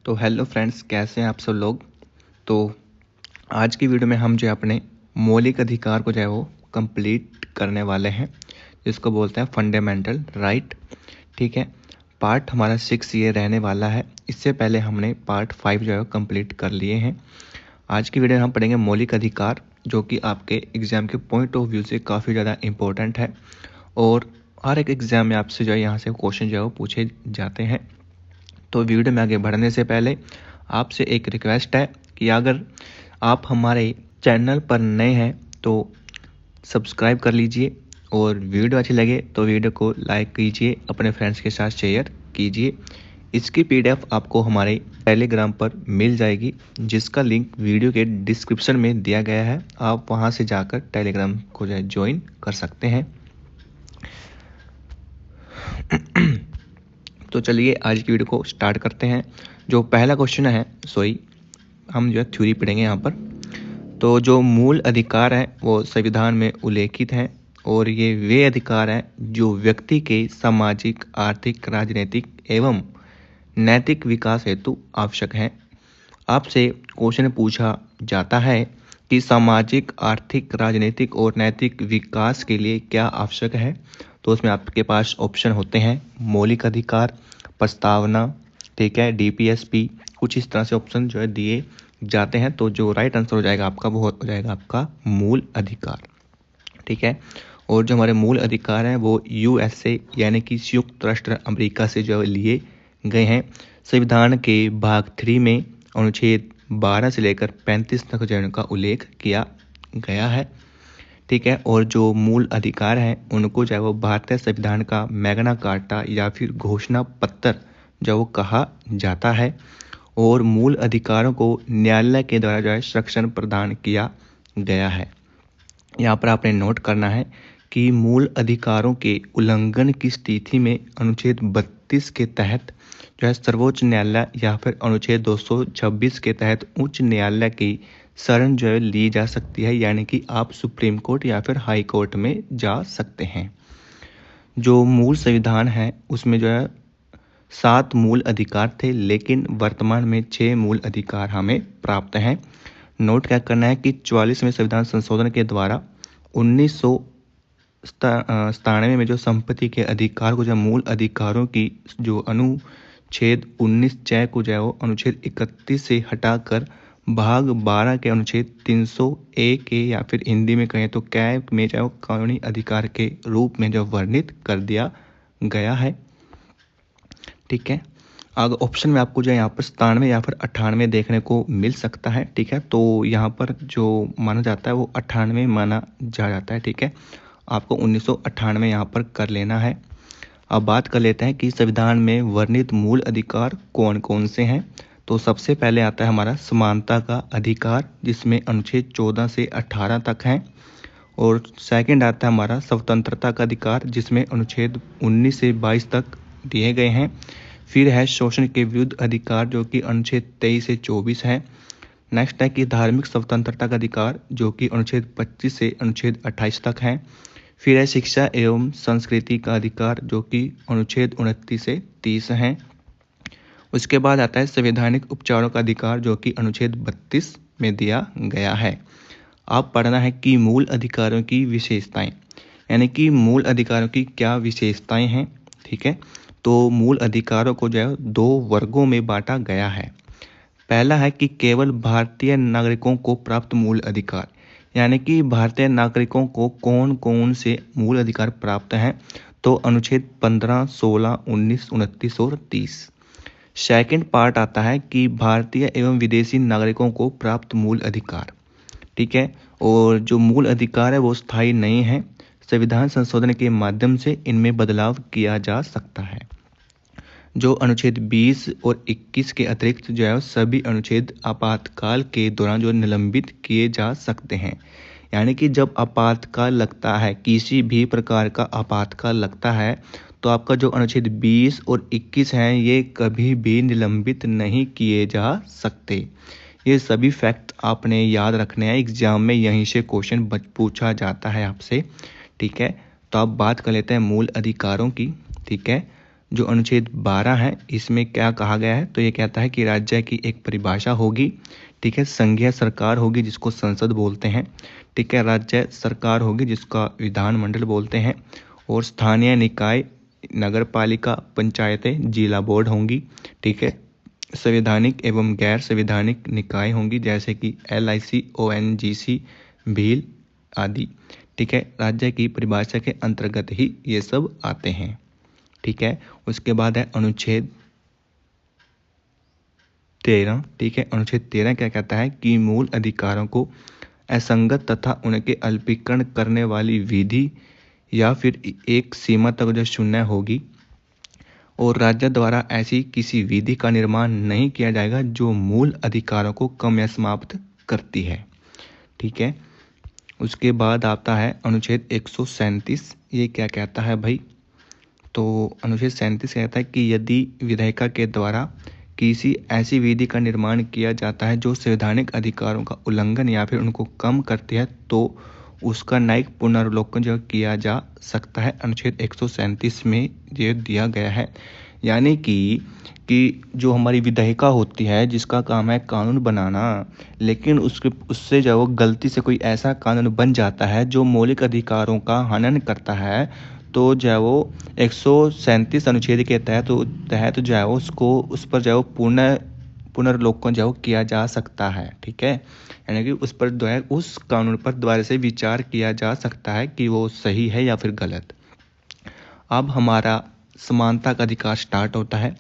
तो hello friends, कैसे हैं आप सब लोग। तो आज की वीडियो में हम जो है अपने मौलिक अधिकार को जो है वो कंप्लीट करने वाले हैं, जिसको बोलते हैं फंडामेंटल राइट। ठीक है, पार्ट हमारा 6 ये रहने वाला है। इससे पहले हमने पार्ट 5 जो है कंप्लीट कर लिए हैं। आज की वीडियो में हम पढ़ेंगे मौलिक अधिकार, जो कि आपके एग्ज़ाम के पॉइंट ऑफ व्यू से काफ़ी ज़्यादा इम्पोर्टेंट है और हर एक एग्ज़ाम में आपसे जो है यहाँ से क्वेश्चन जो है वो पूछे जाते हैं। तो वीडियो में आगे बढ़ने से पहले आपसे एक रिक्वेस्ट है कि अगर आप हमारे चैनल पर नए हैं तो सब्सक्राइब कर लीजिए और वीडियो अच्छी लगे तो वीडियो को लाइक कीजिए, अपने फ्रेंड्स के साथ शेयर कीजिए। इसकी पीडीएफ आपको हमारे टेलीग्राम पर मिल जाएगी, जिसका लिंक वीडियो के डिस्क्रिप्शन में दिया गया है। आप वहां से जाकर टेलीग्राम को ज्वाइन कर सकते हैं। तो चलिए आज की वीडियो को स्टार्ट करते हैं। जो पहला क्वेश्चन है, हम जो है थ्योरी पढ़ेंगे यहाँ पर। तो जो मूल अधिकार है वो संविधान में उल्लेखित हैं और ये वे अधिकार हैं जो व्यक्ति के सामाजिक, आर्थिक, राजनीतिक एवं नैतिक विकास हेतु आवश्यक हैं। आपसे क्वेश्चन पूछा जाता है कि सामाजिक, आर्थिक, राजनीतिक और नैतिक विकास के लिए क्या आवश्यक है। तो उसमें आपके पास ऑप्शन होते हैं मौलिक अधिकार, प्रस्तावना, ठीक है, डीपीएसपी, कुछ इस तरह से ऑप्शन जो है दिए जाते हैं। तो जो राइट आंसर हो जाएगा आपका वो हो जाएगा आपका मूल अधिकार। ठीक है, और जो हमारे मूल अधिकार हैं वो यूएसए यानी कि संयुक्त राष्ट्र अमेरिका से जो लिए गए हैं। संविधान के भाग 3 में अनुच्छेद 12 से लेकर 35 तक जो उनका उल्लेख किया गया है। ठीक है, और जो मूल अधिकार हैं उनको जो है वो भारतीय संविधान का मैग्ना कार्टा या फिर घोषणा पत्र जो वो कहा जाता है। और मूल अधिकारों को न्यायालय के द्वारा जो है संरक्षण प्रदान किया गया है। यहाँ पर आपने नोट करना है कि मूल अधिकारों के उल्लंघन की स्थिति में अनुच्छेद 32 के तहत जो है सर्वोच्च न्यायालय या फिर अनुच्छेद 226 के तहत उच्च न्यायालय की शरण जो है ली जा सकती है, यानी कि आप सुप्रीम कोर्ट या फिर हाई कोर्ट में जा सकते हैं। जो मूल संविधान है उसमें जो है 7 मूल अधिकार थे, लेकिन वर्तमान में 6 मूल अधिकार हमें प्राप्त हैं। नोट क्या करना है कि 44वें संविधान संशोधन के द्वारा 1997 में जो संपत्ति के अधिकार को जो मूल अधिकारों की जो अनुच्छेद 19(च) को जो है वो अनुच्छेद 31 से हटाकर भाग 12 के अनुच्छेद 300(a) के या फिर हिंदी में कहें तो कैब में जो कानूनी अधिकार के रूप में जो वर्णित कर दिया गया है। ठीक है, अगर ऑप्शन में आपको जो है यहाँ पर 97 या फिर 98 देखने को मिल सकता है। ठीक है, तो यहाँ पर जो माना जाता है वो 98 माना जाता है। ठीक है, आपको 1998 यहाँ पर कर लेना है। अब बात कर लेते हैं कि संविधान में वर्णित मूल अधिकार कौन कौन से हैं। तो सबसे पहले आता है हमारा समानता का अधिकार, जिसमें अनुच्छेद 14 से 18 तक हैं। और सेकंड आता है हमारा स्वतंत्रता का अधिकार, जिसमें अनुच्छेद 19 से 22 तक दिए गए हैं। फिर है शोषण के विरुद्ध अधिकार, जो कि अनुच्छेद 23 से 24 है। नेक्स्ट है कि धार्मिक स्वतंत्रता का अधिकार, जो कि अनुच्छेद 25 से अनुच्छेद 28 तक है। फिर है शिक्षा एवं संस्कृति का अधिकार, जो कि अनुच्छेद 29 से 30 है। उसके बाद आता है संवैधानिक उपचारों का अधिकार, जो कि अनुच्छेद 32 में दिया गया है। अब पढ़ना है कि मूल अधिकारों की विशेषताएं, यानी कि मूल अधिकारों की क्या विशेषताएं हैं। ठीक है, तो मूल अधिकारों को जो है 2 वर्गों में बांटा गया है। पहला है कि केवल भारतीय नागरिकों को प्राप्त मूल अधिकार, यानी कि भारतीय नागरिकों को कौन कौन से मूल अधिकार प्राप्त हैं। तो अनुच्छेद 15, 16, 19, 29 और 30। सेकंड पार्ट आता है कि भारतीय एवं विदेशी नागरिकों को प्राप्त मूल अधिकार। ठीक है, और जो मूल अधिकार है वो स्थायी नहीं है, संविधान संशोधन के माध्यम से इनमें बदलाव किया जा सकता है। जो अनुच्छेद 20 और 21 के अतिरिक्त जो है सभी अनुच्छेद आपातकाल के दौरान जो निलंबित किए जा सकते हैं, यानी कि जब आपातकाल लगता है, किसी भी प्रकार का आपातकाल लगता है, तो आपका जो अनुच्छेद 20 और 21 हैं ये कभी भी निलंबित नहीं किए जा सकते। ये सभी फैक्ट आपने याद रखने हैं, एग्जाम में यहीं से क्वेश्चन पूछा जाता है आपसे। ठीक है, तो अब बात कर लेते हैं मूल अधिकारों की। ठीक है, जो अनुच्छेद 12 है इसमें क्या कहा गया है, तो ये कहता है कि राज्य की एक परिभाषा होगी, ठीक है। संघीय सरकार होगी जिसको संसद बोलते हैं, ठीक है। राज्य सरकार होगी जिसका विधानमंडल बोलते हैं, और स्थानीय निकाय, नगर पालिका, पंचायतें, जिला बोर्ड होंगी, ठीक है। संवैधानिक एवं गैर संवैधानिक निकाय होंगी जैसे कि LIC, ONGC, भील आदि, ठीक है। राज्य की परिभाषा के अंतर्गत ही ये सब आते हैं, ठीक है। उसके बाद है अनुच्छेद 13, ठीक है। अनुच्छेद 13 क्या कहता है कि मूल अधिकारों को असंगत तथा उनके अल्पीकरण करने वाली विधि या फिर एक सीमा तक जो शून्य होगी, और राज्य द्वारा ऐसी किसी विधि का निर्माण नहीं किया जाएगा जो मूल अधिकारों को कम या समाप्त करती है, ठीक है। उसके बाद आता है अनुच्छेद 137। ये क्या कहता है भाई, तो अनुच्छेद 37 कहता है कि यदि विधायिका के द्वारा किसी ऐसी विधि का निर्माण किया जाता है जो संवैधानिक अधिकारों का उल्लंघन या फिर उनको कम करती है, तो उसका न्यायिक पुनर्विलोकन जो किया जा सकता है। अनुच्छेद 137 में ये दिया गया है, यानी कि जो हमारी विधायिका होती है जिसका काम है कानून बनाना, लेकिन उससे जो वो गलती से कोई ऐसा कानून बन जाता है जो मौलिक अधिकारों का हनन करता है, तो जो है वो 137 अनुच्छेद के तहत जो है उसको उस पर जो है पुनर्विलोकन जो किया जा सकता है, ठीक है। यानी कि उस पर जो है उस कानून पर दोबारा से विचार किया जा सकता है कि वो सही है या फिर गलत। अब हमारा समानता का अधिकार स्टार्ट होता है,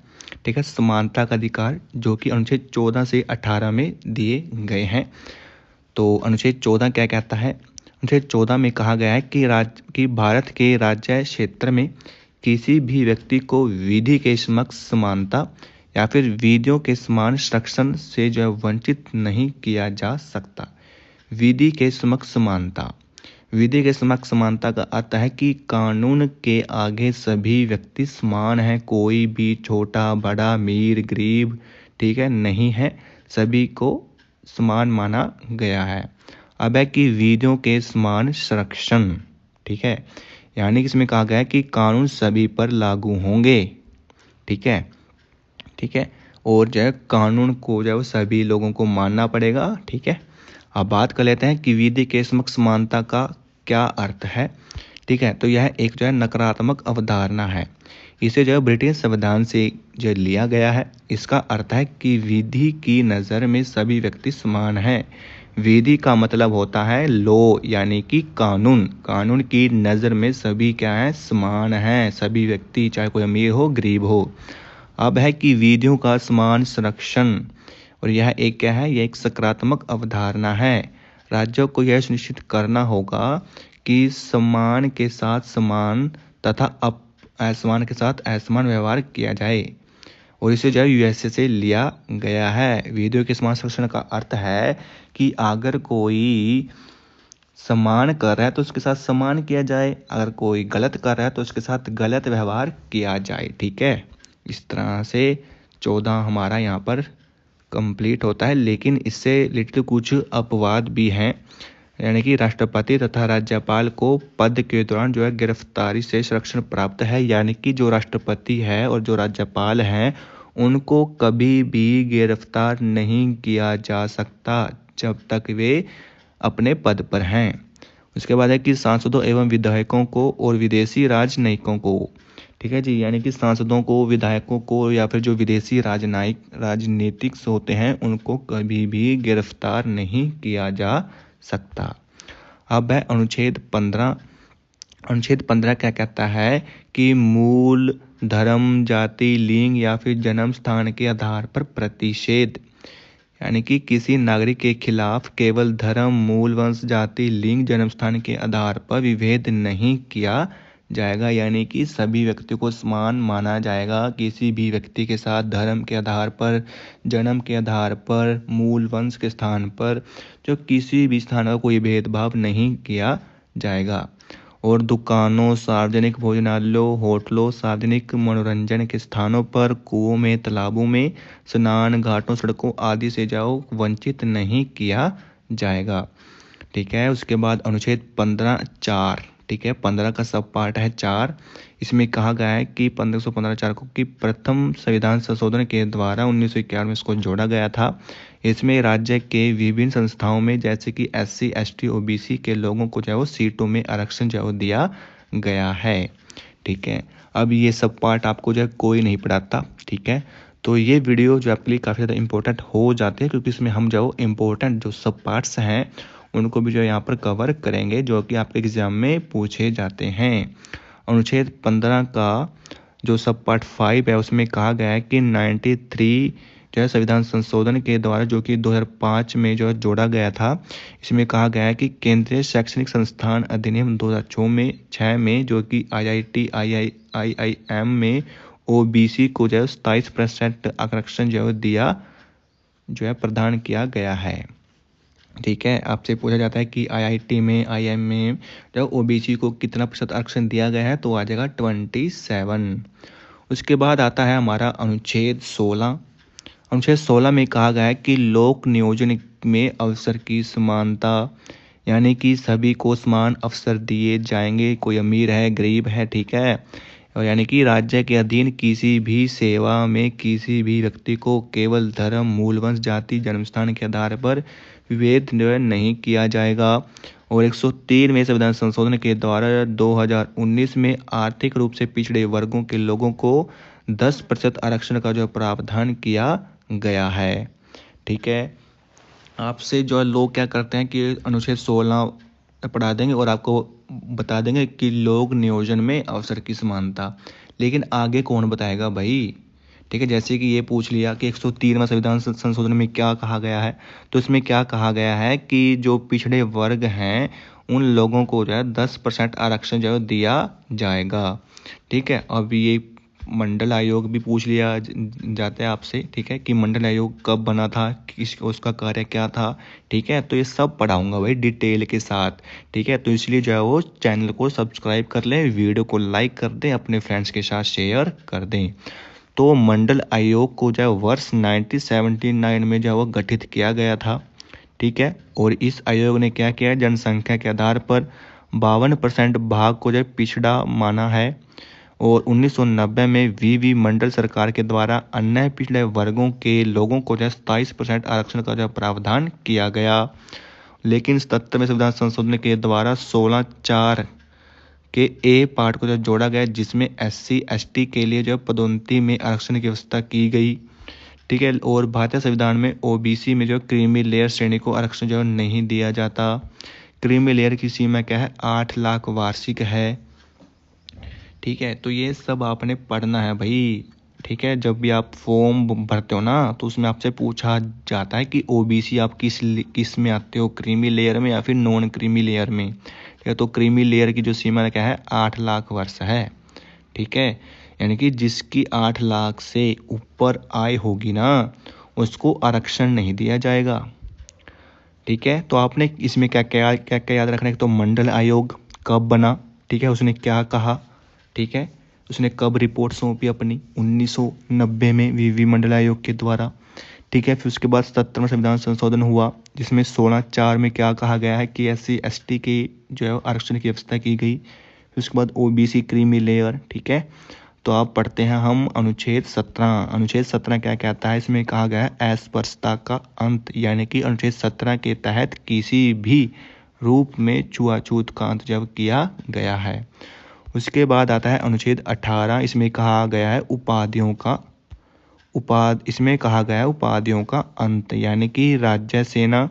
ठीक है। समानता का अधिकार जो कि अनुच्छेद 14 से 18 में दिए गए हैं। तो अनुच्छेद 14 क्या कहता है, अनुच्छेद 14 में कहा गया है कि भारत के राज्य क्षेत्र में किसी भी व्यक्ति को विधि के समक्ष समानता या फिर विधियों के समान संरक्षण से जो है वंचित नहीं किया जा सकता। विधि के समक्ष समानता, विधि के समक्ष समानता का अर्थ है कि कानून के आगे सभी व्यक्ति समान हैं, कोई भी छोटा बड़ा अमीर गरीब, ठीक है, नहीं है, सभी को समान माना गया है। अब है कि विधियों के समान संरक्षण, ठीक है, यानी कि इसमें कहा गया है कि कानून सभी पर लागू होंगे, ठीक है, ठीक है। और जो है कानून को जो है सभी लोगों को मानना पड़ेगा, ठीक है। अब बात कर लेते हैं कि विधि के समक्ष समानता का क्या अर्थ है, ठीक है। तो यह एक जो है नकारात्मक अवधारणा है, इसे जो है ब्रिटिश संविधान से जो लिया गया है। इसका अर्थ है कि विधि की नज़र में सभी व्यक्ति समान हैं। विधि का मतलब होता है लॉ, यानी कि कानून। कानून की नज़र में सभी क्या है, समान हैं, सभी व्यक्ति, चाहे कोई अमीर हो गरीब हो। अब है कि विधियों का समान संरक्षण, और यह एक क्या है, यह एक सकारात्मक अवधारणा है। राज्यों को यह सुनिश्चित करना होगा कि समान के साथ समान तथा असमान के साथ असमान व्यवहार किया जाए, और इसे जो है USA से लिया गया है। विधियों के समान संरक्षण का अर्थ है कि अगर कोई समान कर रहा है तो उसके साथ समान किया जाए, अगर कोई गलत कर रहा है तो उसके साथ गलत व्यवहार किया जाए, ठीक है। इस तरह से 14 हमारा यहाँ पर कंप्लीट होता है, लेकिन इससे रिलेटेड कुछ अपवाद भी हैं, यानी कि राष्ट्रपति तथा राज्यपाल को पद के दौरान जो है गिरफ्तारी से संरक्षण प्राप्त है, यानी कि जो राष्ट्रपति है और जो राज्यपाल हैं उनको कभी भी गिरफ्तार नहीं किया जा सकता जब तक वे अपने पद पर हैं। उसके बाद है कि सांसदों एवं विधायकों को और विदेशी राजनयिकों को, ठीक है जी, यानी कि सांसदों को, विधायकों को या फिर जो विदेशी राजनीतिक होते हैं उनको कभी भी गिरफ्तार नहीं किया जा सकता। अब है अनुच्छेद 15। अनुच्छेद 15 क्या कहता है कि मूल धर्म, जाति, लिंग या फिर जन्म स्थान के आधार पर प्रतिषेध, यानी कि किसी नागरिक के खिलाफ केवल धर्म, मूल वंश, जाति, लिंग, जन्म स्थान के आधार पर विभेद नहीं किया जाएगा, यानी कि सभी व्यक्तियों को समान माना जाएगा। किसी भी व्यक्ति के साथ धर्म के आधार पर, जन्म के आधार पर, मूल वंश के स्थान पर जो किसी भी स्थान का कोई भेदभाव नहीं किया जाएगा। और दुकानों, सार्वजनिक भोजनालयों, होटलों, सार्वजनिक मनोरंजन के स्थानों पर, कुओं में, तालाबों में, स्नान घाटों, सड़कों आदि से जाओ वंचित नहीं किया जाएगा, ठीक है। उसके बाद अनुच्छेद 15(4), ठीक है। 15 का सब पार्ट है 4। इसमें कहा गया है कि 1515 को कि प्रथम संविधान संशोधन के द्वारा 1951 में इसको जोड़ा गया था। इसमें राज्य के विभिन्न संस्थाओं में जैसे कि SC ST OBC के लोगों को जो है वो सीटों में आरक्षण जो है वो दिया गया है। ठीक है। अब ये सब पार्ट आपको जो है कोई नहीं पढ़ाता। ठीक है। तो ये वीडियो जो आपके लिए काफ़ी ज़्यादा इंपॉर्टेंट हो जाते हैं, क्योंकि इसमें हम जो इम्पोर्टेंट जो सब पार्ट्स हैं उनको भी जो यहाँ पर कवर करेंगे, जो कि आपके एग्जाम में पूछे जाते हैं। अनुच्छेद 15 का जो सब पार्ट 5 है उसमें कहा गया है कि 93 जो है संविधान संशोधन के द्वारा, जो कि 2005 में जो जोड़ा गया था, इसमें कहा गया है कि केंद्रीय शैक्षणिक संस्थान अधिनियम 2006 में जो कि IIT IIM में OBC को जो है 27% आरक्षण जो है दिया जो है प्रदान किया गया है। ठीक है। आपसे पूछा जाता है कि IIT में IIM में जो OBC को कितना प्रतिशत आरक्षण दिया गया है, तो आ जाएगा 27। उसके बाद आता है हमारा अनुच्छेद 16। अनुच्छेद 16 में कहा गया है कि लोक नियोजन में अवसर की समानता, यानी कि सभी को समान अवसर दिए जाएंगे, कोई अमीर है गरीब है। ठीक है। और यानी कि राज्य के अधीन किसी भी सेवा में किसी भी व्यक्ति को केवल धर्म, मूल वंश, जाति, जन्मस्थान के आधार पर विभेद नहीं किया जाएगा। और 103वें संविधान संशोधन के द्वारा 2019 में आर्थिक रूप से पिछड़े वर्गों के लोगों को 10% आरक्षण का जो प्रावधान किया गया है। ठीक है। आपसे जो लोग क्या करते हैं कि अनुच्छेद 16 पढ़ा देंगे और आपको बता देंगे कि लोक नियोजन में अवसर की समानता, लेकिन आगे कौन बताएगा भाई। ठीक है। जैसे कि ये पूछ लिया कि 103वां संविधान संशोधन में क्या कहा गया है, तो इसमें क्या कहा गया है कि जो पिछड़े वर्ग हैं उन लोगों को जो है 10% आरक्षण जो है दिया जाएगा। ठीक है। अब ये मंडल आयोग भी पूछ लिया जाता है आपसे। ठीक है। कि मंडल आयोग कब बना था, किस उसका कार्य क्या था। ठीक है। तो ये सब पढ़ाऊंगा भाई डिटेल के साथ। ठीक है। तो इसलिए जो है वो चैनल को सब्सक्राइब कर लें, वीडियो को लाइक कर दें, अपने फ्रेंड्स के साथ शेयर कर दें। तो मंडल आयोग को जो है वर्ष 1979 में जो है वो गठित किया गया था। ठीक है। और इस आयोग ने क्या किया, जनसंख्या के आधार पर 52% भाग को जो है पिछड़ा माना है। और 1990 में वी मंडल सरकार के द्वारा अन्य पिछड़े वर्गों के लोगों को जो 27% आरक्षण का जो प्रावधान किया गया। लेकिन 77वें संविधान संशोधन के द्वारा 16(4) के ए पार्ट को जो जोड़ा गया, जिसमें SC ST के लिए जो पदोन्नति में आरक्षण की व्यवस्था की गई। ठीक है। और भारतीय संविधान में OBC में जो क्रीमी लेयर श्रेणी को आरक्षण जो नहीं दिया जाता। क्रीमी लेयर की सीमा क्या है, 8 लाख वार्षिक है। ठीक है। तो ये सब आपने पढ़ना है भाई। ठीक है। जब भी आप फॉर्म भरते हो ना, तो उसमें आपसे पूछा जाता है कि OBC आप किस में आते हो, क्रीमी लेयर में या फिर नॉन क्रीमी लेयर में। ठीक है। तो क्रीमी लेयर की जो सीमा क्या है, 8 लाख वर्ष है। ठीक है। यानी कि जिसकी 8 लाख से ऊपर आय होगी ना, उसको आरक्षण नहीं दिया जाएगा। ठीक है। तो आपने इसमें क्या क्या याद रखना है, तो मंडल आयोग कब बना। ठीक है। उसने क्या कहा। ठीक है। उसने कब रिपोर्ट सौंपी अपनी, 1990 में वी मंडल आयोग के द्वारा। ठीक है। फिर उसके बाद 77वां संविधान संशोधन हुआ, जिसमें 16(4) में क्या कहा गया है कि SC ST की जो है आरक्षण की व्यवस्था की गई। फिर उसके बाद OBC क्रीमी लेयर। ठीक है। तो आप पढ़ते हैं हम अनुच्छेद 17। अनुच्छेद 17 क्या कहता है, इसमें कहा गया है अस्पृश्यता का अंत, यानी कि अनुच्छेद 17 के तहत किसी भी रूप में छुआछूत का अंत जब किया गया है। उसके बाद आता है अनुच्छेद 18। इसमें कहा गया है इसमें कहा गया है उपाधियों का अंत, यानी कि राज्य, सेना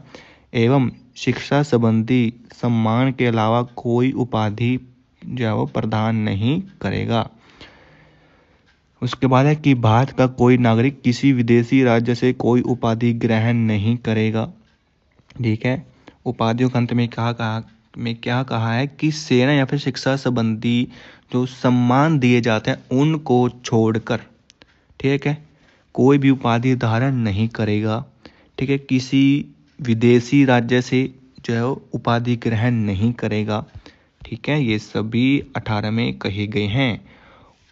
एवं शिक्षा संबंधी सम्मान के अलावा कोई उपाधि जो है वो प्रदान नहीं करेगा। उसके बाद है कि भारत का कोई नागरिक किसी विदेशी राज्य से कोई उपाधि ग्रहण नहीं करेगा। ठीक है। उपाधियों के अंत में क्या कहा है कि सेना या फिर शिक्षा संबंधी जो सम्मान दिए जाते हैं उनको छोड़कर, ठीक है, कोई भी उपाधि धारण नहीं करेगा। ठीक है। किसी विदेशी राज्य से जो है उपाधि ग्रहण नहीं करेगा। ठीक है। ये सभी 18 में कहे गए हैं।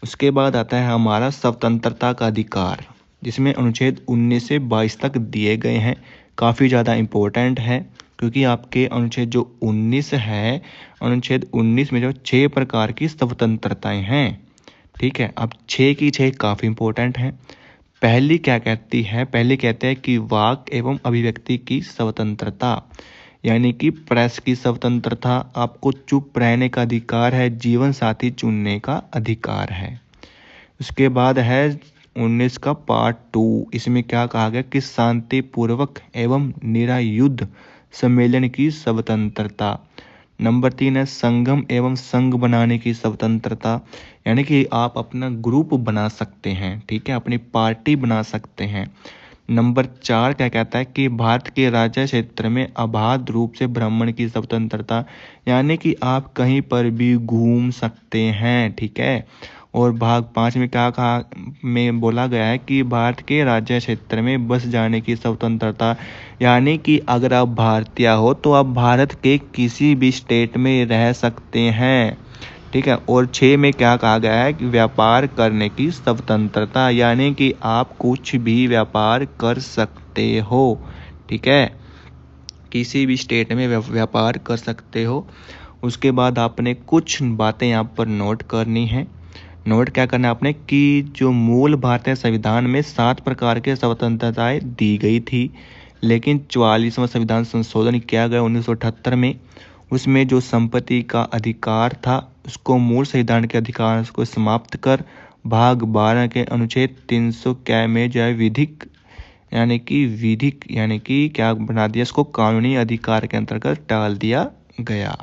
उसके बाद आता है हमारा स्वतंत्रता का अधिकार, जिसमें अनुच्छेद 19 से 22 तक दिए गए हैं। काफ़ी ज़्यादा इम्पोर्टेंट है, क्योंकि आपके अनुच्छेद जो 19 है, अनुच्छेद 19 में जो 6 प्रकार की स्वतंत्रताएं हैं। ठीक है, अब 6 की 6 काफ़ी इंपॉर्टेंट हैं। पहली क्या कहती है? पहली कहते हैं कि वाक एवं अभिव्यक्ति की स्वतंत्रता, यानी कि प्रेस की स्वतंत्रता, आपको चुप रहने का अधिकार है, जीवन साथी चुनने का अधिकार है। उसके बाद है 19 का पार्ट 2। इसमें क्या कहा गया कि शांतिपूर्वक एवं निरायुध सम्मेलन की स्वतंत्रता। नंबर 3 है संगम एवं संघ बनाने की स्वतंत्रता, यानी कि आप अपना ग्रुप बना सकते हैं। ठीक है, अपनी पार्टी बना सकते हैं। नंबर 4 क्या कहता है कि भारत के राज्य क्षेत्र में अबाध रूप से भ्रमण की स्वतंत्रता, यानी कि आप कहीं पर भी घूम सकते हैं। ठीक है, और भाग 5 में क्या कहा में बोला गया है कि भारत के राज्य क्षेत्र में बस जाने की स्वतंत्रता, यानी कि अगर आप भारतीय हो तो आप भारत के किसी भी स्टेट में रह सकते हैं। ठीक है, और 6 में क्या कहा गया है कि व्यापार करने की स्वतंत्रता, यानी कि आप कुछ भी व्यापार कर सकते हो। ठीक है, किसी भी स्टेट में व्यापार कर सकते हो। उसके बाद आपने कुछ बातें यहाँ पर नोट करनी है। नोट क्या करना है आपने कि जो मूल भारतीय संविधान में 7 प्रकार के स्वतंत्रताएं दी गई थी, लेकिन 44वां संविधान संशोधन किया गया 1978 में। उसमें जो संपत्ति का अधिकार था उसको मूल संविधान के अधिकार को समाप्त कर भाग 12 के अनुच्छेद 300 कै में जो है विधिक यानी कि क्या बना दिया, इसको कानूनी अधिकार के अंतर्गत डाल दिया गया।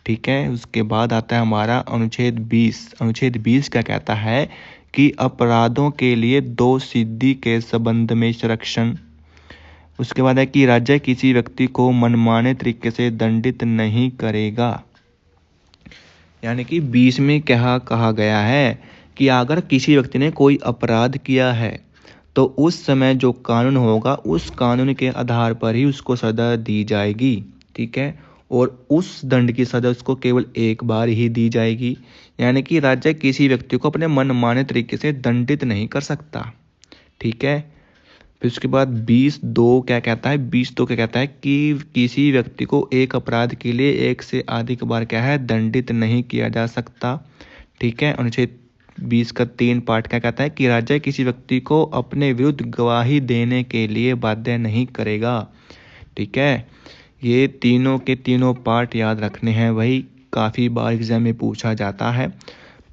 ठीक है, उसके बाद आता है हमारा अनुच्छेद 20। अनुच्छेद 20 क्या कहता है कि अपराधों के लिए दोषसिद्धि के संबंध में संरक्षण। उसके बाद है कि राज्य किसी व्यक्ति को मनमाने तरीके से दंडित नहीं करेगा, यानी कि 20 में क्या कहा गया है कि अगर किसी व्यक्ति ने कोई अपराध किया है तो उस समय जो कानून होगा उस कानून के आधार पर ही उसको सजा दी जाएगी। ठीक है, और उस दंड की सजा उसको केवल एक बार ही दी जाएगी, यानी कि राज्य किसी व्यक्ति को अपने मनमाने तरीके से दंडित नहीं कर सकता। ठीक है, फिर उसके बाद 20(2) क्या कहता है? 20(2) क्या कहता है कि किसी व्यक्ति को एक अपराध के लिए एक से अधिक बार क्या है दंडित नहीं किया जा सकता। ठीक है, अनुच्छेद 20 का 3 पार्ट क्या कहता है कि राज्य किसी व्यक्ति को अपने विरुद्ध गवाही देने के लिए बाध्य नहीं करेगा। ठीक है, ये तीनों के तीनों पार्ट याद रखने हैं, वही काफ़ी बार एग्जाम में पूछा जाता है।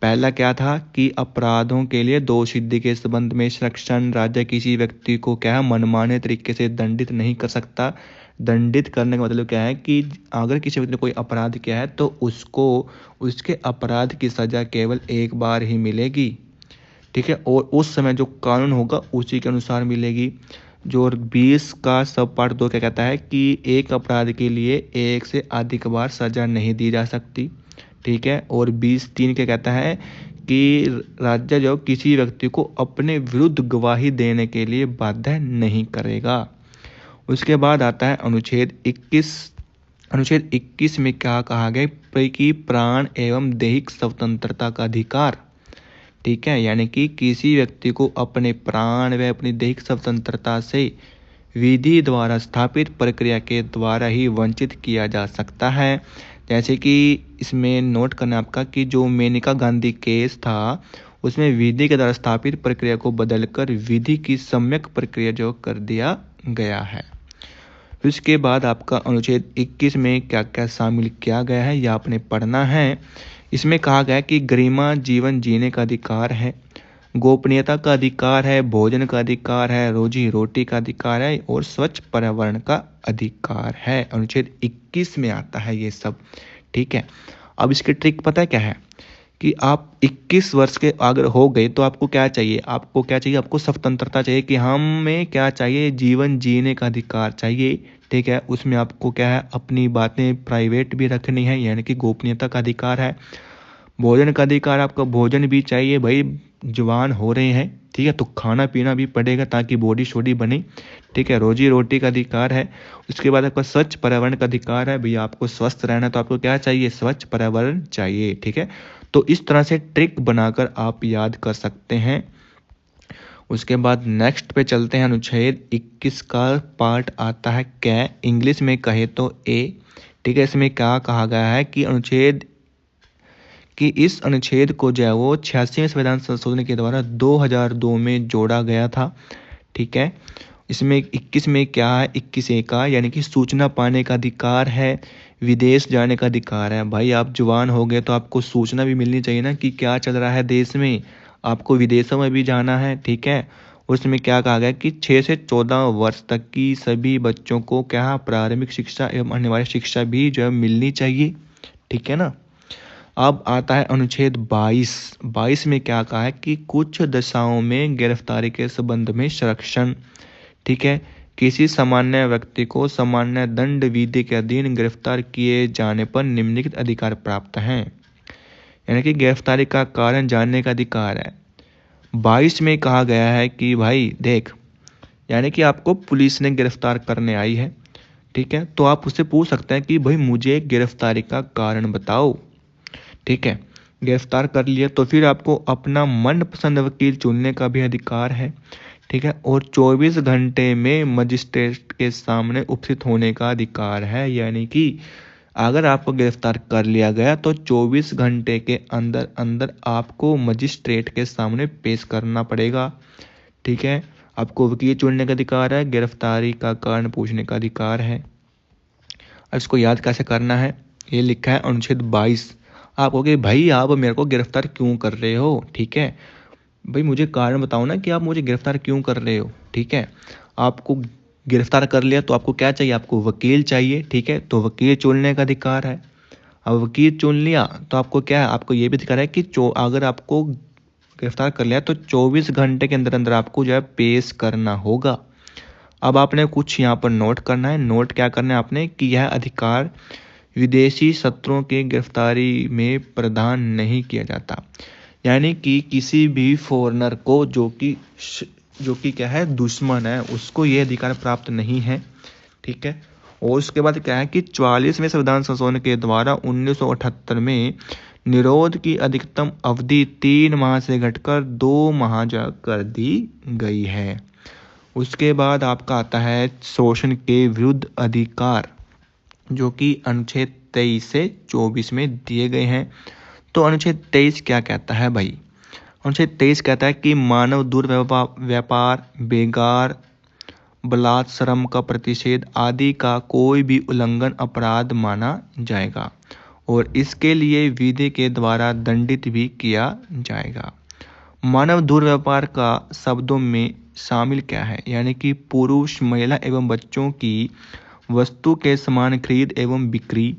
पहला क्या था कि अपराधों के लिए दोषसिद्धि के संबंध में संरक्षण, राज्य किसी व्यक्ति को क्या है मनमाने तरीके से दंडित नहीं कर सकता। दंडित करने का मतलब क्या है कि अगर किसी व्यक्ति ने कोई अपराध किया है तो उसको उसके अपराध की सजा केवल एक बार ही मिलेगी। ठीक है, और उस समय जो कानून होगा उसी के अनुसार मिलेगी। जो 20 का सब पार्ट 2 क्या कहता है कि एक अपराध के लिए एक से अधिक बार सजा नहीं दी जा सकती। ठीक है, और 20(3) क्या कहता है कि राज्य जो किसी व्यक्ति को अपने विरुद्ध गवाही देने के लिए बाध्य नहीं करेगा। उसके बाद आता है अनुच्छेद 21। अनुच्छेद 21 में क्या कहा गया कि प्राण एवं दैहिक स्वतंत्रता का अधिकार। ठीक है, यानी कि किसी व्यक्ति को अपने प्राण व अपनी दैहिक स्वतंत्रता से विधि द्वारा स्थापित प्रक्रिया के द्वारा ही वंचित किया जा सकता है। जैसे कि इसमें नोट करना आपका कि जो मेनका गांधी केस था उसमें विधि के द्वारा स्थापित प्रक्रिया को बदलकर विधि की सम्यक प्रक्रिया जो कर दिया गया है। उसके बाद आपका अनुच्छेद 21 में क्या क्या शामिल किया गया है यह आपने पढ़ना है। इसमें कहा गया है कि गरिमा जीवन जीने का अधिकार है, गोपनीयता का अधिकार है, भोजन का अधिकार है, रोजी रोटी का अधिकार है और स्वच्छ पर्यावरण का अधिकार है। अनुच्छेद 21 में आता है ये सब। ठीक है, अब इसकी ट्रिक पता है क्या है कि आप 21 वर्ष के अगर हो गए तो आपको क्या चाहिए? आपको स्वतंत्रता चाहिए कि हमें क्या चाहिए? जीवन जीने का अधिकार चाहिए। ठीक है, उसमें आपको क्या है अपनी बातें प्राइवेट भी रखनी है, यानी कि गोपनीयता का अधिकार है। भोजन का अधिकार, आपको भोजन भी चाहिए भाई, जवान हो रहे हैं। ठीक है, तो खाना पीना भी पड़ेगा ताकि बॉडी शोडी बने। ठीक है, रोजी रोटी का अधिकार है। उसके बाद आपका स्वच्छ पर्यावरण का अधिकार है, भैया आपको स्वस्थ रहना तो आपको क्या चाहिए? स्वच्छ पर्यावरण चाहिए। ठीक है, तो इस तरह से ट्रिक बनाकर आप याद कर सकते हैं। उसके बाद नेक्स्ट पे चलते हैं, अनुच्छेद 21 का पार्ट आता है कै, इंग्लिश में कहे तो ए। ठीक है, इसमें क्या कहा गया है कि इस अनुच्छेद को जो है वो 86वें संविधान संशोधन के द्वारा 2002 में जोड़ा गया था। ठीक है, इसमें 21 में क्या है, 21A का यानी कि सूचना पाने का अधिकार है, विदेश जाने का अधिकार है। भाई आप जवान हो गए तो आपको सूचना भी मिलनी चाहिए ना कि क्या चल रहा है देश में, आपको विदेशों में भी जाना है। ठीक है, उसमें क्या कहा गया कि 6 से 14 वर्ष तक की सभी बच्चों को क्या प्रारंभिक शिक्षा एवं अनिवार्य शिक्षा भी जो है मिलनी चाहिए। ठीक है ना। अब आता है अनुच्छेद 22 में क्या कहा है कि कुछ दशाओं में गिरफ्तारी के संबंध में संरक्षण। ठीक है, किसी सामान्य व्यक्ति को सामान्य दंड विधि के अधीन गिरफ्तार किए जाने पर निम्नलिखित अधिकार प्राप्त हैं, यानी कि गिरफ्तारी का कारण जानने का अधिकार है। 22 में कहा गया है कि भाई देख, यानी कि आपको पुलिस ने गिरफ्तार करने आई है। ठीक है, तो आप उससे पूछ सकते हैं कि भाई मुझे गिरफ्तारी का कारण बताओ। ठीक है, गिरफ्तार कर लिया तो फिर आपको अपना मनपसंद वकील चुनने का भी अधिकार है। ठीक है, और 24 घंटे में मजिस्ट्रेट के सामने उपस्थित होने का अधिकार है, यानी कि अगर आपको गिरफ्तार कर लिया गया तो 24 घंटे के अंदर अंदर आपको मजिस्ट्रेट के सामने पेश करना पड़ेगा। ठीक है, आपको वकील चुनने का अधिकार है, गिरफ्तारी का कारण पूछने का अधिकार है। अब इसको याद कैसे करना है, ये लिखा है अनुच्छेद 22। आप कहोगे भाई आप मेरे को गिरफ्तार क्यों कर रहे हो। ठीक है, भाई मुझे कारण बताओ ना कि आप मुझे गिरफ्तार क्यों कर रहे हो। ठीक है, आपको गिरफ्तार कर लिया तो आपको क्या चाहिए, आपको वकील चाहिए। ठीक है, तो वकील चुनने का अधिकार है। अब वकील चुन लिया तो आपको क्या है, आपको ये भी अधिकार है कि अगर आपको गिरफ्तार कर लिया तो 24 घंटे के अंदर अंदर आपको जो है पेश करना होगा। अब आपने कुछ यहाँ पर नोट करना है। नोट क्या करना है आपने कि यह अधिकार विदेशी शत्रुओं की गिरफ्तारी में प्रदान नहीं किया जाता, यानी कि किसी भी फॉरेनर को जो कि क्या है दुश्मन है, उसको ये अधिकार प्राप्त नहीं है। ठीक है, और उसके बाद क्या है कि 44वें संविधान संशोधन के द्वारा 1978 में निरोध की अधिकतम अवधि 3 माह से घटकर 2 माह कर दी गई है। उसके बाद आपका आता है शोषण के विरुद्ध अधिकार, जो कि अनुच्छेद 23 से 24 में दिए गए हैं। तो अनुच्छेद 23 क्या कहता है भाई, अनुच्छेद 23 कहता है कि मानव दुर्व्यापार, बेगार, बलात्, श्रम का प्रतिषेध आदि का कोई भी उल्लंघन अपराध माना जाएगा और इसके लिए विधि के द्वारा दंडित भी किया जाएगा। मानव दुर्व्यापार का शब्दों में शामिल क्या है, यानी कि पुरुष, महिला एवं बच्चों की वस्तु के समान खरीद एवं बिक्री।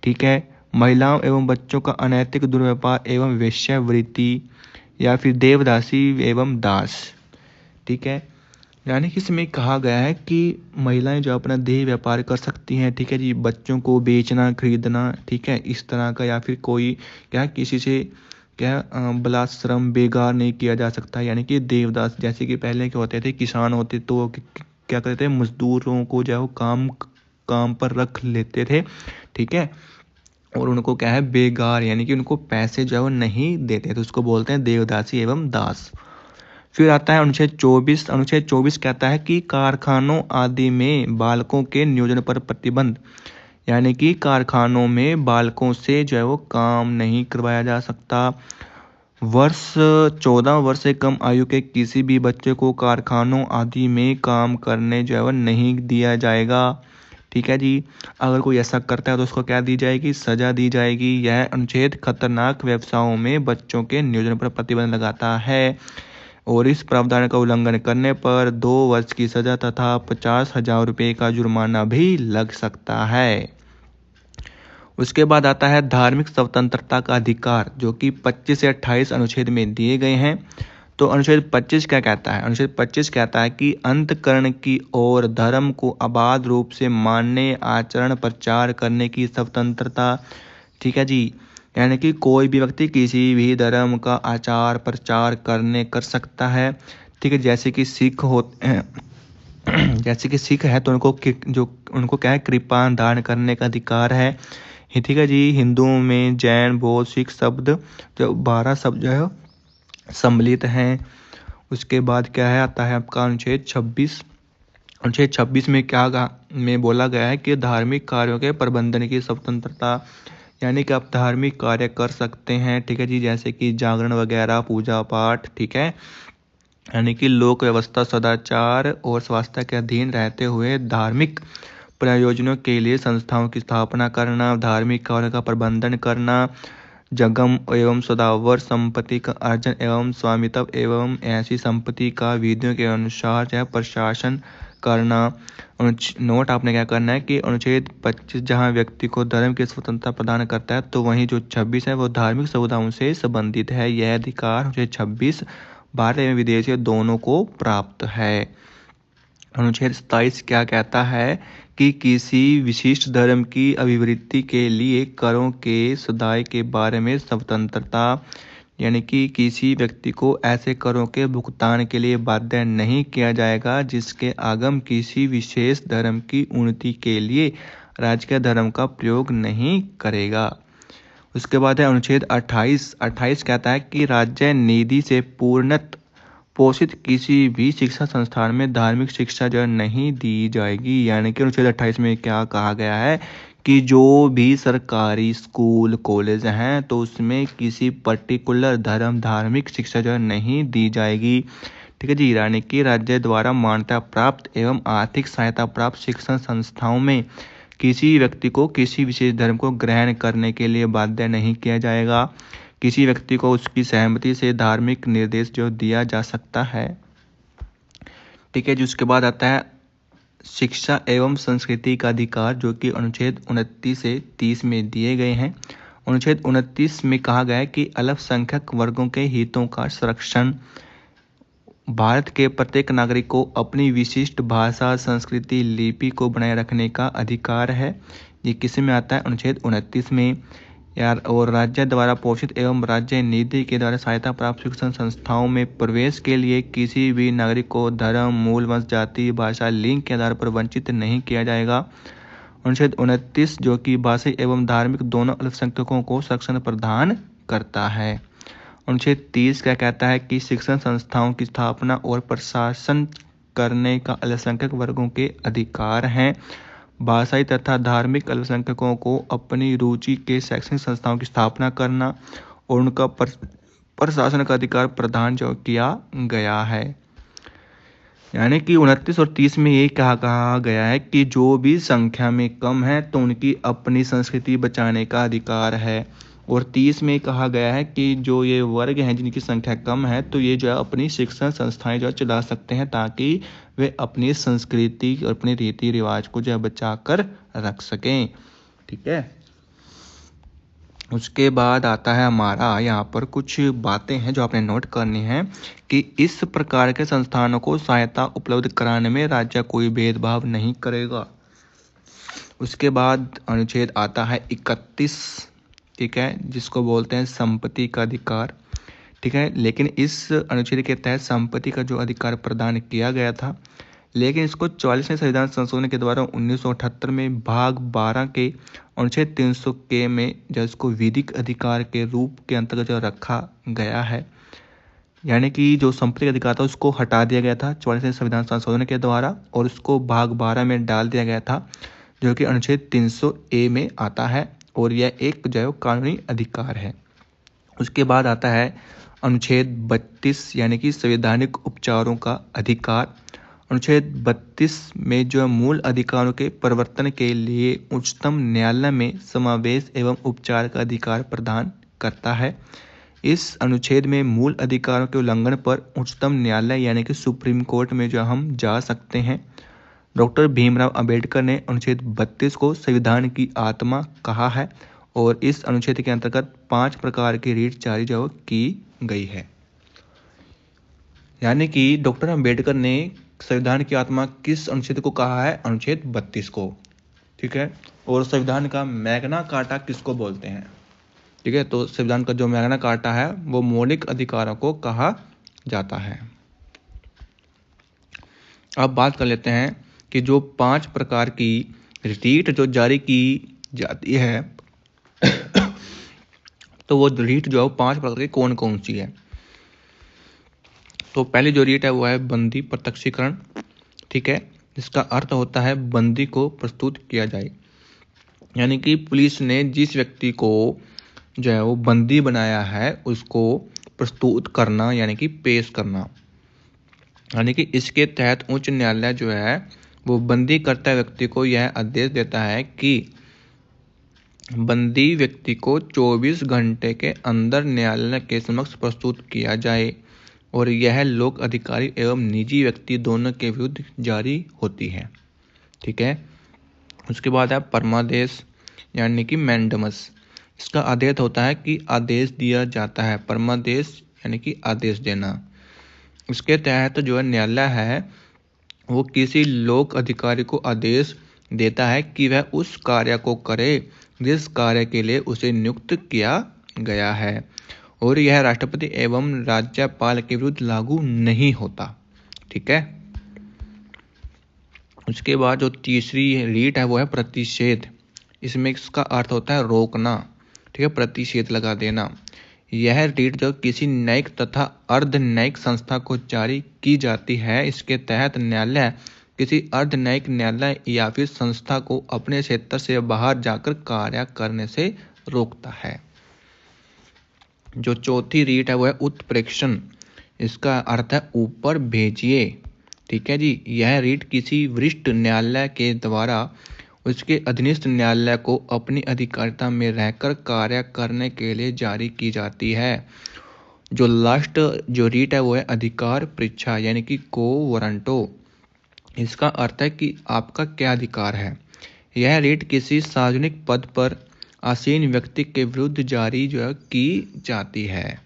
ठीक है, महिलाओं एवं बच्चों का अनैतिक दुर्व्यापार एवं वेश्यावृत्ति या फिर देवदासी एवं दास। ठीक है, यानी कि इसमें कहा गया है कि महिलाएं जो अपना देह व्यापार कर सकती हैं। ठीक है जी, बच्चों को बेचना, खरीदना, ठीक है, इस तरह का, या फिर कोई क्या किसी से क्या बलात्श्रम, बेगार नहीं किया जा सकता। यानी कि देवदास, जैसे कि पहले क्या होते थे, किसान होते तो वो क्या करते थे, मजदूरों को जो काम पर रख लेते थे। ठीक है, और उनको क्या है बेगार, यानी कि उनको पैसे जो है वो नहीं देते थे, उसको बोलते हैं देवदासी एवं दास। फिर आता है अनुच्छेद 24। अनुच्छेद 24 कहता है कि कारखानों आदि में बालकों के नियोजन पर प्रतिबंध, यानी कि कारखानों में बालकों से जो है वो काम नहीं करवाया जा सकता। 14 वर्ष से कम आयु के किसी भी बच्चे को कारखानों आदि में काम करने जो है वो नहीं दिया जाएगा। ठीक है जी, अगर कोई ऐसा करता है तो उसको क्या दी जाएगी, सजा दी जाएगी। यह अनुच्छेद खतरनाक व्यवसायों में बच्चों के नियोजन पर प्रतिबंध लगाता है और इस प्रावधान का उल्लंघन करने पर 2 वर्ष की सजा तथा 50,000 रुपये का जुर्माना भी लग सकता है। उसके बाद आता है धार्मिक स्वतंत्रता का अधिकार, जो कि 25 से 28 अनुच्छेद में दिए गए हैं। तो अनुच्छेद 25 क्या कहता है, अनुच्छेद 25 कहता है कि अंतकरण की ओर धर्म को अबाध रूप से मानने, आचरण, प्रचार करने की स्वतंत्रता। ठीक है जी, यानी कि कोई भी व्यक्ति किसी भी धर्म का आचार प्रचार कर सकता है। ठीक है, जैसे कि सिख होते हैं जैसे कि सिख है तो उनको क्या है कृपा दान करने का अधिकार है। ठीक है जी, हिंदुओं में जैन, बौद्ध, सिख शब्द जो 12 शब्द जो है सम्मिलित हैं। उसके बाद क्या है आता है आपका अनुच्छेद 26। अनुच्छेद 26 में में बोला गया है कि धार्मिक कार्यों के प्रबंधन की स्वतंत्रता, यानी कि आप धार्मिक कार्य कर सकते हैं, ठीक है जी, जैसे कि जागरण वगैरह, पूजा पाठ, ठीक है, यानी कि लोक व्यवस्था, सदाचार और स्वास्थ्य के अधीन रहते हुए धार्मिक प्रयोजनों के लिए संस्थाओं की स्थापना करना, धार्मिक कार्य का प्रबंधन करना, जंगम एवं सदावर संपत्ति का अर्जन एवं स्वामित्व एवं ऐसी संपत्ति का विधियों के अनुसार जो है प्रशासन करना। नोट आपने क्या करना है कि अनुच्छेद 25 जहां व्यक्ति को धर्म की स्वतंत्रता प्रदान करता है, तो वहीं जो 26 है वो धार्मिक समुदायों से संबंधित है। यह अधिकार अनुच्छेद 26 भारतीय एवं विदेशी दोनों को प्राप्त है। अनुच्छेद 27 क्या कहता है कि किसी विशिष्ट धर्म की अभिवृद्धि के लिए करों के सदाय के बारे में स्वतंत्रता, यानी कि किसी व्यक्ति को ऐसे करों के भुगतान के लिए बाध्य नहीं किया जाएगा जिसके आगम किसी विशेष धर्म की उन्नति के लिए राजकीय धर्म का प्रयोग नहीं करेगा। उसके बाद है अनुच्छेद 28। 28 कहता है कि राज्य निधि से पूर्णतः पोषित किसी भी शिक्षा संस्थान में धार्मिक शिक्षा जो नहीं दी जाएगी। यानी कि अनुच्छेद 28 में क्या कहा गया है कि जो भी सरकारी स्कूल कॉलेज हैं तो उसमें किसी पर्टिकुलर धार्मिक शिक्षा जो नहीं दी जाएगी, ठीक है जी। यानी कि राज्य द्वारा मान्यता प्राप्त एवं आर्थिक सहायता प्राप्त शिक्षण संस्थाओं में किसी व्यक्ति को किसी विशेष धर्म को ग्रहण करने के लिए बाध्य नहीं किया जाएगा। किसी व्यक्ति को उसकी सहमति से धार्मिक निर्देश जो दिया जा सकता है, ठीक है जी। उसके बाद आता है शिक्षा एवं संस्कृति का अधिकार, जो कि अनुच्छेद 29 से 30 में दिए गए हैं। अनुच्छेद 29 में कहा गया है कि अल्पसंख्यक वर्गों के हितों का संरक्षण, भारत के प्रत्येक नागरिक को अपनी विशिष्ट भाषा, संस्कृति, लिपि को बनाए रखने का अधिकार है। ये किस में आता है? अनुच्छेद 29 में। यार, और राज्य द्वारा पोषित एवं राज्य निधि के द्वारा सहायता प्राप्त शिक्षण संस्थाओं में प्रवेश के लिए किसी भी नागरिक को धर्म, मूल, वंश, जाति, भाषा, लिंग के आधार पर वंचित नहीं किया जाएगा। अनुच्छेद 29 जो कि भाषाई एवं धार्मिक दोनों अल्पसंख्यकों को संरक्षण प्रदान करता है। अनुच्छेद 30 क्या कहता है कि शिक्षण संस्थाओं की स्थापना और प्रशासन करने का अल्पसंख्यक वर्गों के अधिकार हैं। भाषाई तथा धार्मिक अल्पसंख्यकों को अपनी रुचि के शैक्षणिक संस्थाओं की स्थापना करना और उनका प्रशासन का अधिकार प्रदान जो किया गया है। यानी कि 29 और 30 में ये कहा गया है कि जो भी संख्या में कम है तो उनकी अपनी संस्कृति बचाने का अधिकार है। और 30 में कहा गया है कि जो ये वर्ग हैं जिनकी संख्या कम है तो ये जो है अपनी शिक्षण संस्थाएं जो चला सकते हैं ताकि वे अपनी संस्कृति और अपने रीति रिवाज को जो है बचा कर रख सकें, ठीक है। उसके बाद आता है हमारा यहाँ पर कुछ बातें हैं जो आपने नोट करनी है कि इस प्रकार के संस्थानों को सहायता उपलब्ध कराने में राज्य कोई भेदभाव नहीं करेगा। उसके बाद अनुच्छेद आता है 31, ठीक है, जिसको बोलते हैं संपत्ति का अधिकार, ठीक है। लेकिन इस अनुच्छेद के तहत संपत्ति का जो अधिकार प्रदान किया गया था, लेकिन इसको 44वें संविधान संशोधन के द्वारा 1978 में भाग 12 के अनुच्छेद 300 के में जो इसको विधिक अधिकार के रूप के अंतर्गत जो रखा गया है, यानी कि जो संपत्ति का अधिकार था उसको हटा दिया गया था 44वें संविधान संशोधन के द्वारा और उसको भाग 12 में डाल दिया गया था जो कि अनुच्छेद 300A में आता है और यह एक जो कानूनी अधिकार है। उसके बाद आता है अनुच्छेद 32 यानी कि संवैधानिक उपचारों का अधिकार। अनुच्छेद 32 में जो मूल अधिकारों के परिवर्तन के लिए उच्चतम न्यायालय में समावेश एवं उपचार का अधिकार प्रदान करता है। इस अनुच्छेद में मूल अधिकारों के उल्लंघन पर उच्चतम न्यायालय यानी कि सुप्रीम कोर्ट में जो हम जा सकते हैं। डॉक्टर भीमराव अंबेडकर ने अनुच्छेद 32 को संविधान की आत्मा कहा है और इस अनुच्छेद के अंतर्गत 5 प्रकार की रीट जारी जो की गई है। यानी कि डॉक्टर अंबेडकर ने संविधान की आत्मा किस अनुच्छेद को कहा है? अनुच्छेद 32 को, ठीक है। और संविधान का मैग्ना कार्टा किसको बोलते हैं? ठीक है, तो संविधान का जो मैग्ना कार्टा है वो मौलिक अधिकारों को कहा जाता है। अब बात कर लेते हैं कि जो 5 प्रकार की रीट जो जारी की जाती है तो वो रीट जो 5 प्रकार की कौन कौन सी है। तो पहली जो रीट है वो है बंदी प्रत्यक्षीकरण, ठीक है, जिसका अर्थ होता है बंदी को प्रस्तुत किया जाए। यानी कि पुलिस ने जिस व्यक्ति को जो है वो बंदी बनाया है उसको प्रस्तुत करना यानी कि पेश करना। यानी कि इसके तहत उच्च न्यायालय जो है वो बंदी करता व्यक्ति को यह आदेश देता है कि बंदी व्यक्ति को 24 घंटे के अंदर न्यायालय के समक्ष प्रस्तुत किया जाए, और यह लोक अधिकारी एवं निजी व्यक्ति दोनों के विरुद्ध जारी होती है, ठीक है। उसके बाद है परमादेश यानी कि मैंडमस। इसका आदेश होता है कि आदेश दिया जाता है, परमादेश यानी कि आदेश देना। इसके तहत जो है न्यायालय है वो किसी लोक अधिकारी को आदेश देता है कि वह उस कार्य को करे जिस कार्य के लिए उसे नियुक्त किया गया है, और यह राष्ट्रपति एवं राज्यपाल के विरुद्ध लागू नहीं होता, ठीक है। उसके बाद जो तीसरी रीट है वो है प्रतिषेध। इसमें इसका अर्थ होता है रोकना, ठीक है, प्रतिषेध लगा देना। यह रीट जो किसी न्यायिक तथा अर्ध न्यायिक संस्था को जारी की जाती है। इसके तहत न्यायालय किसी अर्ध न्यायिक न्यायालय या फिर संस्था को अपने क्षेत्र से बाहर जाकर कार्य करने से रोकता है। जो चौथी रीट है वो है उत्प्रेक्षण। इसका अर्थ है ऊपर भेजिए, ठीक है जी। यह रीट किसी वरिष्ठ न्यायालय के द्वारा उसके अधीनस्थ न्यायालय को अपनी अधिकारिता में रहकर कार्य करने के लिए जारी की जाती है। जो लास्ट जो रीट है वो है अधिकार परीक्षा यानी कि को वारंटो। इसका अर्थ है कि आपका क्या अधिकार है। यह रीट किसी सार्वजनिक पद पर आसीन व्यक्ति के विरुद्ध जारी जो है की जाती है।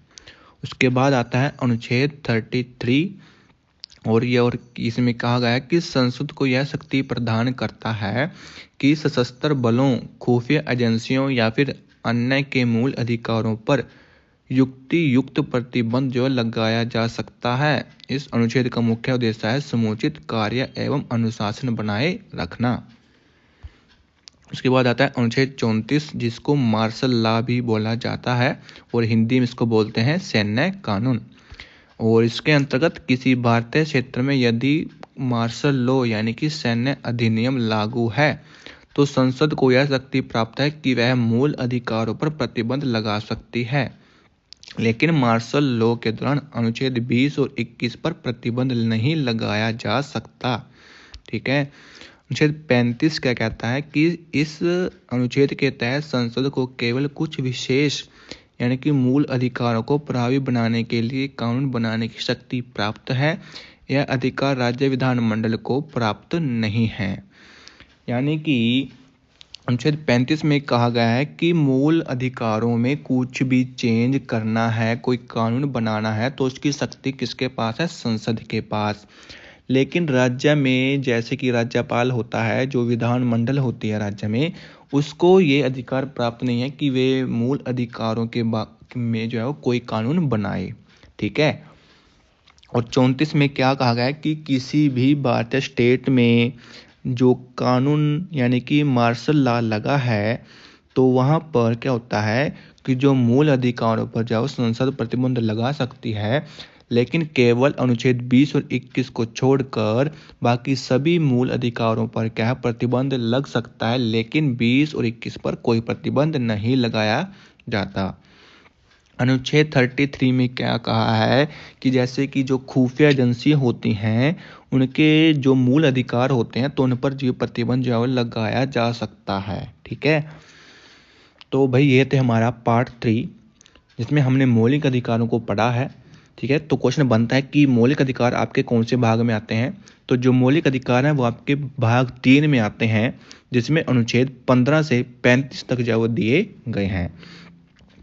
उसके बाद आता है अनुच्छेद 33, और इसमें कहा गया है कि संसद को यह शक्ति प्रदान करता है कि सशस्त्र बलों, खुफिया एजेंसियों या फिर अन्य के मूल अधिकारों पर युक्त प्रतिबंध जो लगाया जा सकता है। इस अनुच्छेद का मुख्य उद्देश्य है समुचित कार्य एवं अनुशासन बनाए रखना। उसके बाद आता है अनुच्छेद 34, जिसको मार्शल लॉ भी बोला जाता है और हिंदी में इसको बोलते हैं सैन्य कानून। और इसके अंतर्गत किसी भारतीय क्षेत्र में यदि मार्शल लॉ यानी कि सैन्य अधिनियम लागू है तो संसद को यह शक्ति प्राप्त है कि वह मूल अधिकारों पर प्रतिबंध लगा सकती है। लेकिन मार्शल लॉ के दौरान अनुच्छेद 20 और 21 पर प्रतिबंध नहीं लगाया जा सकता, ठीक है। अनुच्छेद 35 क्या कहता है कि इस अनुच्छेद के तहत संसद को केवल कुछ विशेष यानी कि मूल अधिकारों को प्रभावी बनाने के लिए कानून बनाने की शक्ति प्राप्त है। यह अधिकार राज्य विधानमंडल को प्राप्त नहीं है। यानी कि अनुच्छेद 35 में कहा गया है कि मूल अधिकारों में कुछ भी चेंज करना है, कोई कानून बनाना है तो उसकी शक्ति किसके पास है? संसद के पास। लेकिन राज्य में जैसे कि राज्यपाल होता है, जो विधानमंडल होती है राज्य में, उसको ये अधिकार प्राप्त नहीं है कि वे मूल अधिकारों के में जो है वो कोई कानून बनाए, ठीक है। और 34 में क्या कहा गया है कि किसी भी भारतीय स्टेट में जो कानून यानी कि मार्शल लॉ लगा है तो वहाँ पर क्या होता है कि जो मूल अधिकारों पर जो संसद प्रतिबंध लगा सकती है, लेकिन केवल अनुच्छेद 20 और 21 को छोड़कर बाकी सभी मूल अधिकारों पर क्या प्रतिबंध लग सकता है, लेकिन 20 और 21 पर कोई प्रतिबंध नहीं लगाया जाता। अनुच्छेद 33 में क्या कहा है कि जैसे कि जो खुफिया एजेंसी होती हैं उनके जो मूल अधिकार होते हैं तो उन पर जो प्रतिबंध जो है लगाया जा सकता है, ठीक है। तो भाई ये थे हमारा पार्ट 3 जिसमें हमने मौलिक अधिकारों को पढ़ा है, ठीक है। तो क्वेश्चन बनता है कि मौलिक अधिकार आपके कौन से भाग में आते हैं? तो जो मौलिक अधिकार हैं वो आपके भाग 3 में आते हैं, जिसमें अनुच्छेद 15 से 35 तक जो वो दिए गए हैं।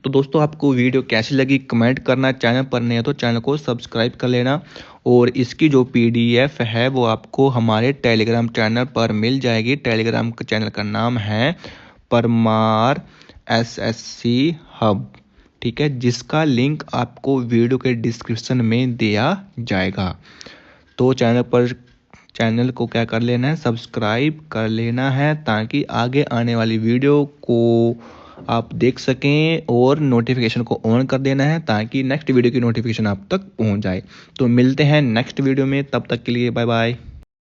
तो दोस्तों आपको वीडियो कैसी लगी कमेंट करना, चैनल पर नए हो तो चैनल को सब्सक्राइब कर लेना, और इसकी जो PDF है वो आपको हमारे टेलीग्राम चैनल पर मिल जाएगी। टेलीग्राम चैनल का नाम है परमार SSC हब, ठीक है, जिसका लिंक आपको वीडियो के डिस्क्रिप्शन में दिया जाएगा। तो चैनल को क्या कर लेना है, सब्सक्राइब कर लेना है, ताकि आगे आने वाली वीडियो को आप देख सकें, और नोटिफिकेशन को ऑन कर देना है ताकि नेक्स्ट वीडियो की नोटिफिकेशन आप तक पहुंच जाए। तो मिलते हैं नेक्स्ट वीडियो में, तब तक के लिए बाय बाय।